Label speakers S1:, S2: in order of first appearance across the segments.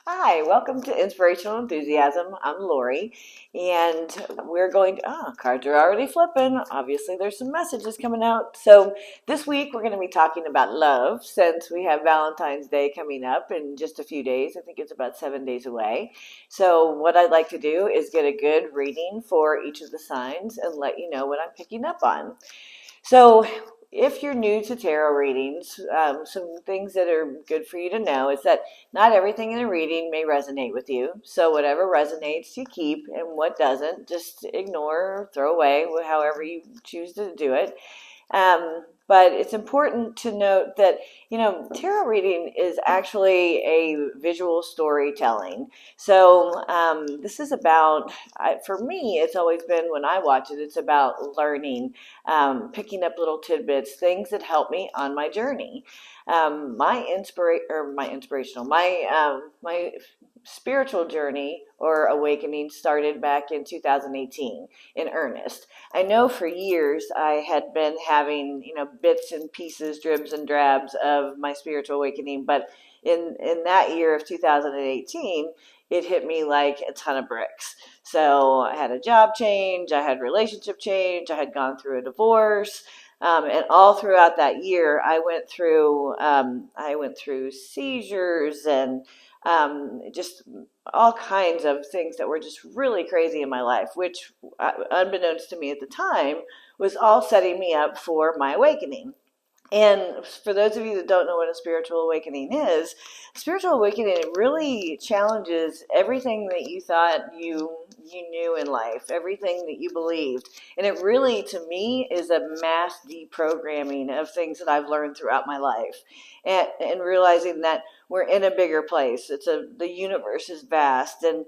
S1: Hi, welcome to Inspirational Enthusiasm. I'm Lori, and we're going to, cards are already flipping. Obviously, there's some messages coming out. So, this week we're going to be talking about love since we have Valentine's Day coming up in just a few days. I think it's about 7 days away. So, what I'd like to do is get a good reading for each of the signs and let you know what I'm picking up on. So, if you're new to tarot readings, some things that are good for you to know is that not everything in a reading may resonate with you. So, whatever resonates, you keep, and what doesn't, just ignore or throw away, however you choose to do it. But it's important to note that, tarot reading is actually a visual storytelling. So this is about, for me, it's always been when I watch it, it's about learning, picking up little tidbits, things that help me on my journey. My spiritual journey or awakening started back in 2018 in earnest. I know for years I had been having, bits and pieces, dribs and drabs of my spiritual awakening, but in that year of 2018, it hit me like a ton of bricks. So I had a job change, I had relationship change, I had gone through a divorce, and all throughout that year, I went through seizures and just all kinds of things that were just really crazy in my life, which, unbeknownst to me at the time, was all setting me up for my awakening. And for those of you that don't know what a spiritual awakening is, spiritual awakening, it really challenges everything that you thought you knew in life, everything that you believed. And it really, to me, is a mass deprogramming of things that I've learned throughout my life. And realizing that we're in a bigger place. The universe is vast, and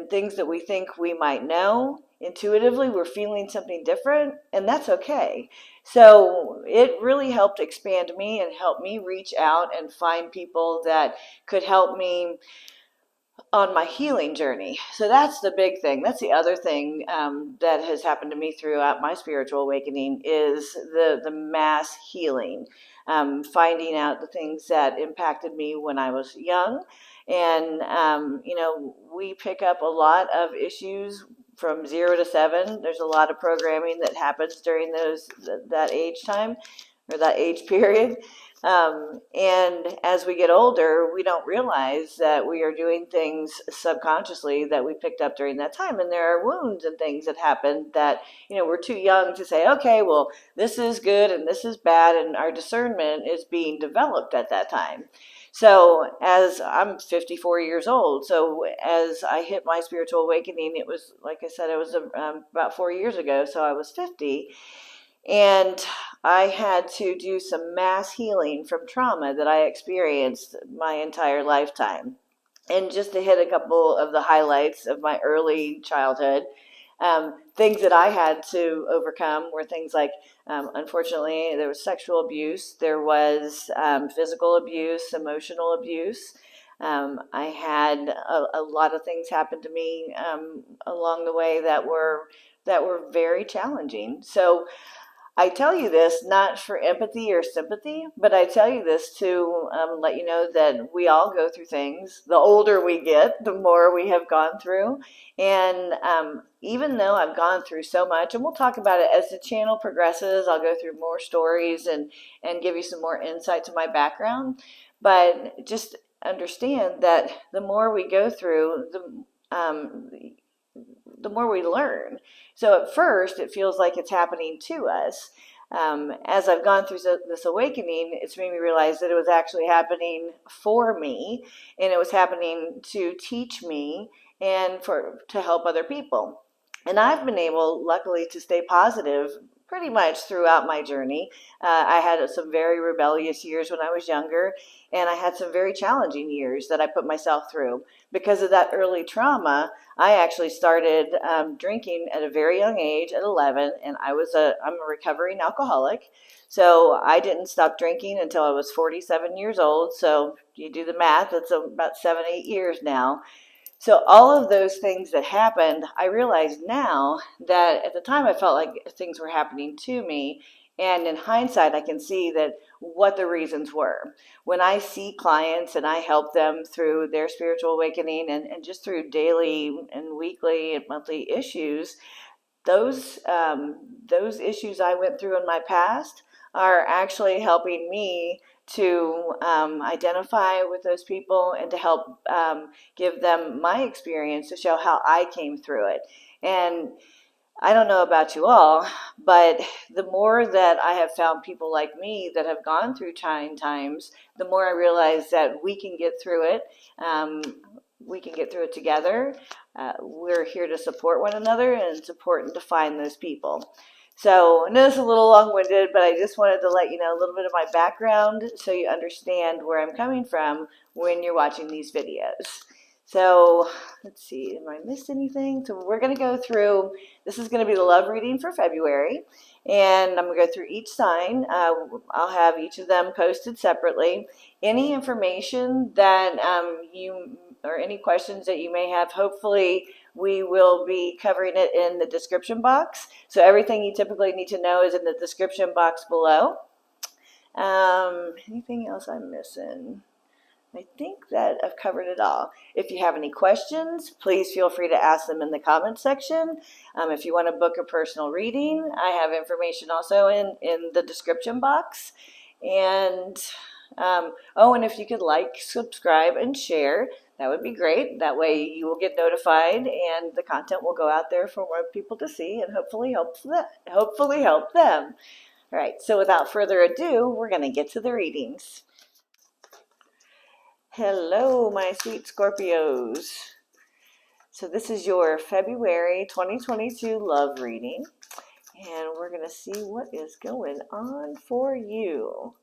S1: things that we think we might know, intuitively we're feeling something different, and that's okay. So it really helped expand me and help me reach out and find people that could help me on my healing journey. So that's the big thing. That's the other thing that has happened to me throughout my spiritual awakening is the mass healing, finding out the things that impacted me when I was young. And, we pick up a lot of issues from 0 to 7. There's a lot of programming that happens during that age time or that age period. And as we get older, we don't realize that we are doing things subconsciously that we picked up during that time. And there are wounds and things that happen that, we're too young to say, okay, well, this is good and this is bad. And our discernment is being developed at that time. So as I'm 54 years old, so as I hit my spiritual awakening, it was, like I said, it was about 4 years ago. So I was 50. And I had to do some mass healing from trauma that I experienced my entire lifetime. And just to hit a couple of the highlights of my early childhood, things that I had to overcome were things like, unfortunately, there was sexual abuse, there was physical abuse, emotional abuse. I had a lot of things happen to me along the way that were very challenging. So I tell you this not for empathy or sympathy, but I tell you this to let you know that we all go through things. The older we get, the more we have gone through. And even though I've gone through so much, and we'll talk about it as the channel progresses, I'll go through more stories and give you some more insight to my background. But just understand that the more we go through, the more we learn. So at first, it feels like it's happening to us. As I've gone through this awakening, it's made me realize that it was actually happening for me, and it was happening to teach me and to help other people. And I've been able, luckily, to stay positive pretty much throughout my journey. I had some very rebellious years when I was younger, and I had some very challenging years that I put myself through. Because of that early trauma, I actually started drinking at a very young age, at 11, and I'm a recovering alcoholic. So I didn't stop drinking until I was 47 years old. So you do the math, it's about 7, 8 years now. So all of those things that happened, I realize now that at the time I felt like things were happening to me. And in hindsight, I can see that what the reasons were. When I see clients and I help them through their spiritual awakening and just through daily and weekly and monthly issues, those issues I went through in my past are actually helping me to identify with those people and to help give them my experience to show how I came through it. And I don't know about you all, but the more that I have found people like me that have gone through trying times, the more I realize that we can get through it. Um, we can get through it together. We're here to support one another, and it's important to find those people. So I know it's a little long-winded, but I just wanted to let you know a little bit of my background so you understand where I'm coming from when you're watching these videos. So let's see, am I missed anything? So we're going to go through, this is going to be the love reading for February, and I'm going to go through each sign. I'll have each of them posted separately. Any information that or any questions that you may have, hopefully we will be covering it in the description box. So everything you typically need to know is in the description box below. Anything else I'm missing? I think that I've covered it all. If you have any questions, please feel free to ask them in the comments section. If you want to book a personal reading, I have information also in the description box. And and if you could like, subscribe, and share, that would be great. That way you will get notified and the content will go out there for more people to see and hopefully help them. All right, so without further ado, we're going to get to the readings. Hello, my sweet Scorpios. So this is your February 2022 love reading, and we're going to see what is going on for you.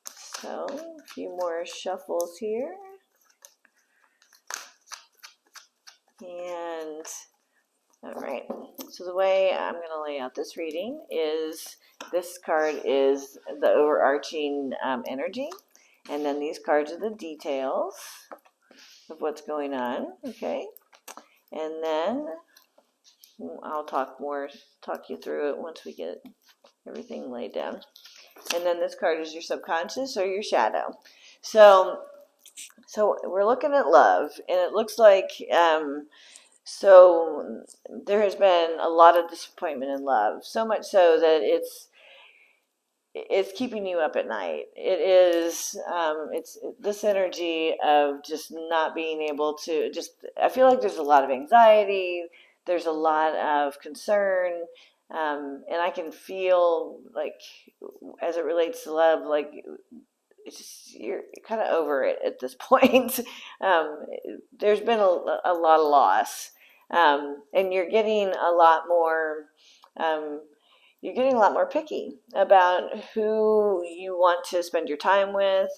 S1: So a few more shuffles here. And all right, so the way I'm going to lay out this reading is this card is the overarching energy, and then these cards are the details of what's going on, okay? And then I'll talk you through it once we get everything laid down. And then this card is your subconscious or your shadow. So we're looking at love, and it looks like so there has been a lot of disappointment in love, so much so that it's keeping you up at night. It is it's this energy of just not being able to I feel like there's a lot of anxiety, there's a lot of concern, and I can feel like as it relates to love, like it's just, you're kind of over it at this point. There's been a lot of loss, and you're getting a lot more picky about who you want to spend your time with,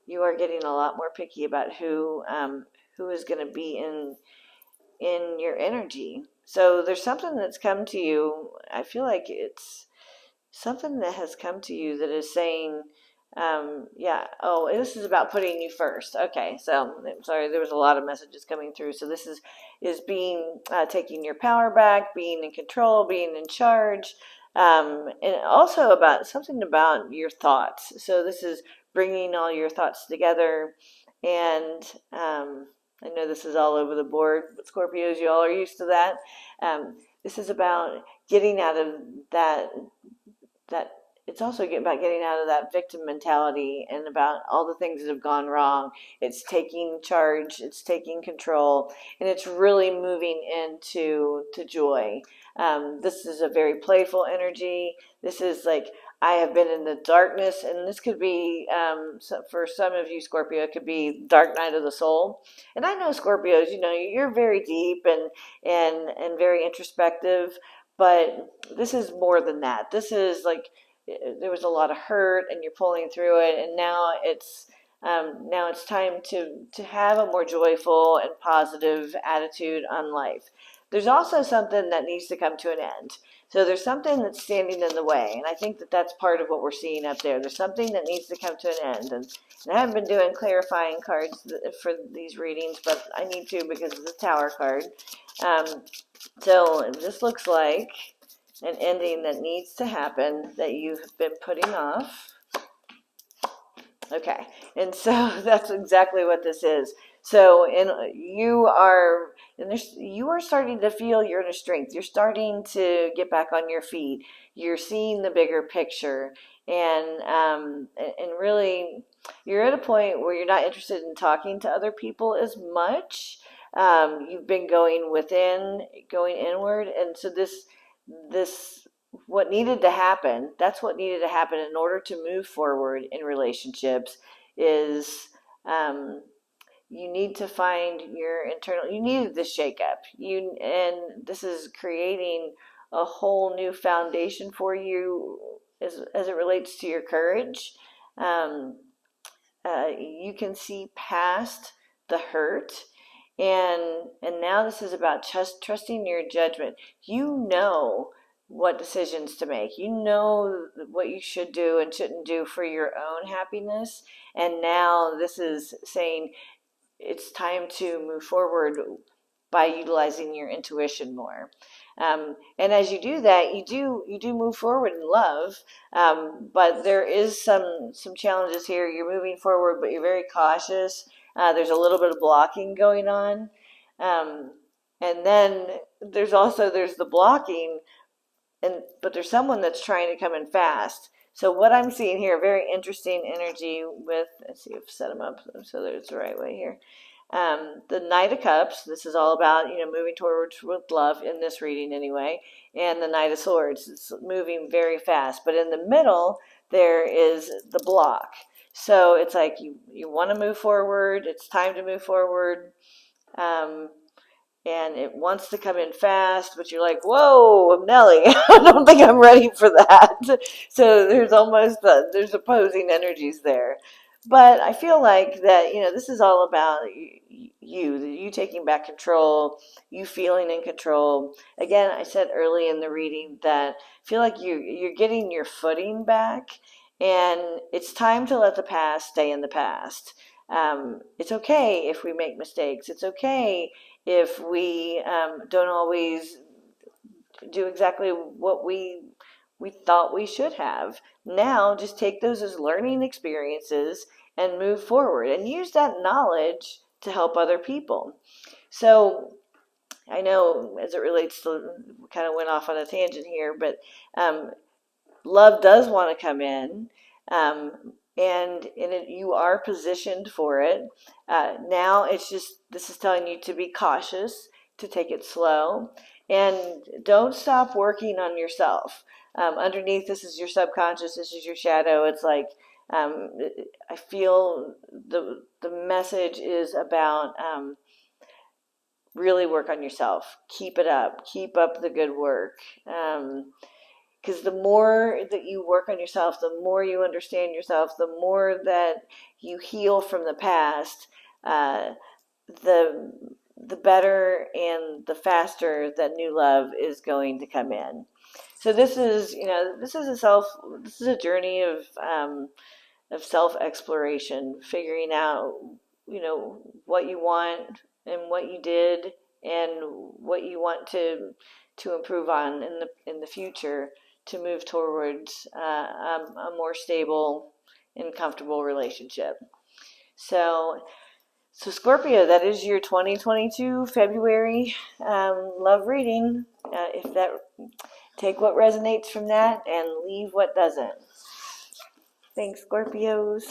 S1: you are getting a lot more picky about who is going to be in your energy. So there's something that's come to you. I feel like it's something that has come to you that is saying, this is about putting you first. Okay, so I'm sorry, there was a lot of messages coming through. So this is being taking your power back, being in control, being in charge, and also about something about your thoughts. So this is bringing all your thoughts together, and I know this is all over the board, but Scorpios, you all are used to that. This is about getting out of that it's also about getting out of that victim mentality and about all the things that have gone wrong. It's taking charge, it's taking control, and it's really moving into joy. This is a very playful energy. This is like, I have been in the darkness, and this could be, for some of you, Scorpio, it could be dark night of the soul. And I know Scorpios, you're very deep and very introspective, but this is more than that. This is like, there was a lot of hurt and you're pulling through it, and now it's time to have a more joyful and positive attitude on life. There's also something that needs to come to an end. So there's something that's standing in the way, and I think that that's part of what we're seeing up there. There's something that needs to come to an end, and I haven't been doing clarifying cards for these readings, but I need to because of the Tower card. So this looks like an ending that needs to happen that you've been putting off. Okay, and so that's exactly what this is. So, you are starting to feel your inner strength. You're starting to get back on your feet. You're seeing the bigger picture, and really, you're at a point where you're not interested in talking to other people as much. You've been going within, going inward, and so this what needed to happen, that's what needed to happen in order to move forward in relationships is you need to find your internal, you needed this shakeup. And this is creating a whole new foundation for you as it relates to your courage. Um, you can see past the hurt, and now this is about just trusting your judgment. You know what decisions to make. You know what you should do and shouldn't do for your own happiness. And now this is saying it's time to move forward by utilizing your intuition more. And as you do that, you do move forward in love. But there is some challenges here. You're moving forward, but you're very cautious. There's a little bit of blocking going on, um, and then there's the blocking, but there's someone that's trying to come in fast. So what I'm seeing here, very interesting energy with. Let's see if I set them up so that it's the right way here. The Knight of Cups, this is all about, moving towards with love in this reading anyway. And the Knight of Swords, it's moving very fast. But in the middle, there is the block. So it's like you want to move forward. It's time to move forward. Um, and it wants to come in fast, but you're like, whoa, Nelly, I don't think I'm ready for that. So there's opposing energies there. But I feel like that, this is all about you taking back control, you feeling in control. Again, I said early in the reading that I feel like you're getting your footing back, and it's time to let the past stay in the past. It's okay if we make mistakes. It's okay if we don't always do exactly what we thought we should have. Now, just take those as learning experiences and move forward and use that knowledge to help other people. So, I know as it relates to, kind of went off on a tangent here, but love does want to come in, you are positioned for it. Now it's just, this is telling you to be cautious, to take it slow, and don't stop working on yourself. Underneath, this is your subconscious, this is your shadow. It's like, I feel the message is about really work on yourself. Keep it up. Keep up the good work. Because the more that you work on yourself, the more you understand yourself, the more that you heal from the past, the better and the faster that new love is going to come in. So this is a journey of self exploration, figuring out what you want and what you did and what you want to improve on in the future, to move towards a more stable and comfortable relationship. So Scorpio, that is your 2022 February love reading. If that, take what resonates from that and leave what doesn't. Thanks, Scorpios.